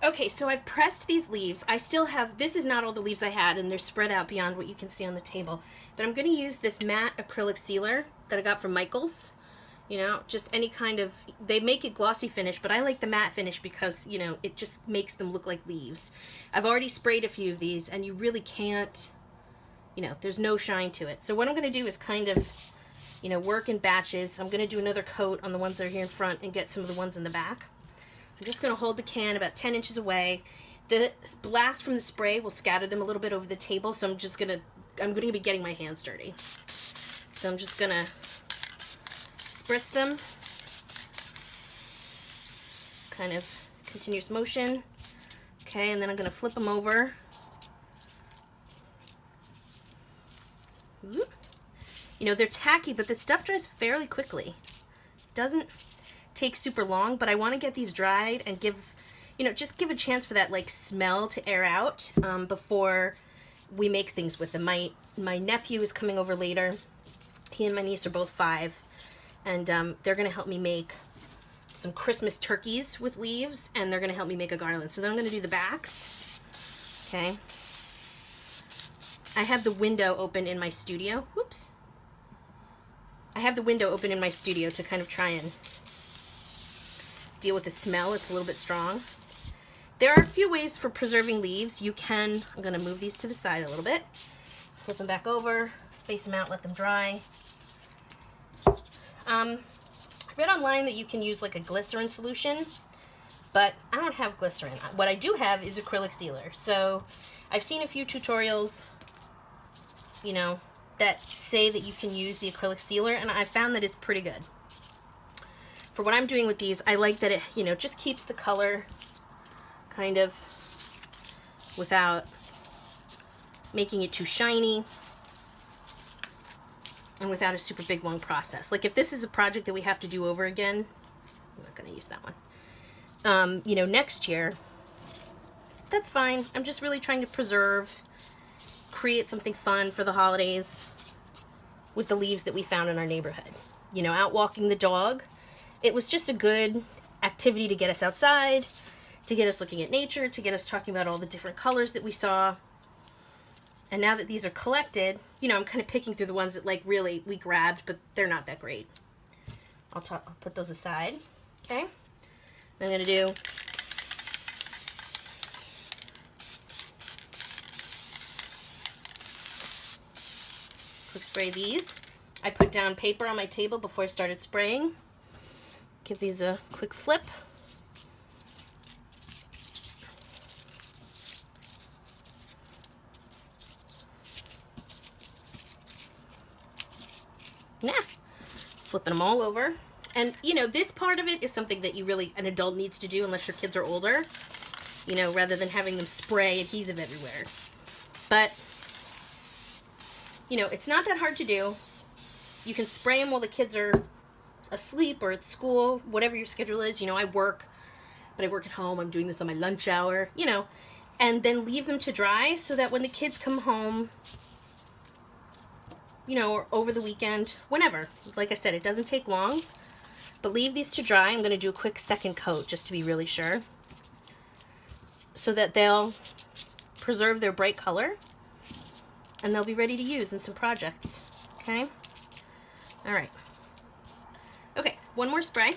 Okay, so I've pressed these leaves. I still have, this is not all the leaves I had, and they're spread out beyond what you can see on the table. But I'm going to use this matte acrylic sealer that I got from Michael's. You know, just any kind of, they make it glossy finish, but I like the matte finish because, you know, it just makes them look like leaves. I've already sprayed a few of these, and you really can't, you know, there's no shine to it. So what I'm going to do is kind of, you know, work in batches. I'm going to do another coat on the ones that are here in front and get some of the ones in the back. I'm just going to hold the can about 10 inches away. The blast from the spray will scatter them a little bit over the table, so I'm going to be getting my hands dirty. So I'm just going to spritz them, kind of continuous motion. Okay, and then I'm going to flip them over. You know, they're tacky, but the stuff dries fairly quickly. It doesn't take super long, but I want to get these dried and give, you know, just give a chance for that like smell to air out before we make things with them. My nephew is coming over later. He and my niece are both 5, and they're going to help me make some Christmas turkeys with leaves, and they're going to help me make a garland. So then I'm going to do the backs. Okay. I have the window open in my studio. Whoops. I have the window open in my studio to kind of try and deal with the smell. It's a little bit strong. There are a few ways for preserving leaves. You can, I'm going to move these to the side a little bit, flip them back over, space them out, let them dry. I read online that you can use like a glycerin solution, but I don't have glycerin. What I do have is acrylic sealer. So I've seen a few tutorials, you know, that say that you can use the acrylic sealer, and I found that it's pretty good. For what I'm doing with these, I like that it, you know, just keeps the color kind of without making it too shiny and without a super big long process. Like if this is a project that we have to do over again, I'm not going to use that one, you know, next year, that's fine. I'm just really trying to preserve, create something fun for the holidays with the leaves that we found in our neighborhood. You know, out walking the dog. It was just a good activity to get us outside, to get us looking at nature, to get us talking about all the different colors that we saw. And now that these are collected, you know, I'm kind of picking through the ones that like really we grabbed, but they're not that great. I'll put those aside. Okay. I'm going to do quick spray these. I put down paper on my table before I started spraying. Give these a quick flip. Yeah, flipping them all over. And you know, this part of it is something that you really, an adult needs to do unless your kids are older, you know, rather than having them spray adhesive everywhere. But, you know, it's not that hard to do. You can spray them while the kids are asleep or at school, whatever your schedule is. You know, I work, but I work at home. I'm doing this on my lunch hour, you know, and then leave them to dry so that when the kids come home, you know, or over the weekend, whenever, like I said, it doesn't take long, but leave these to dry. I'm going to do a quick second coat just to be really sure so that they'll preserve their bright color and they'll be ready to use in some projects. Okay. All right. Okay, one more spray.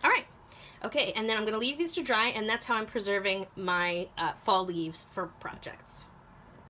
All right. Okay, and then I'm going to leave these to dry, and that's how I'm preserving my fall leaves for projects.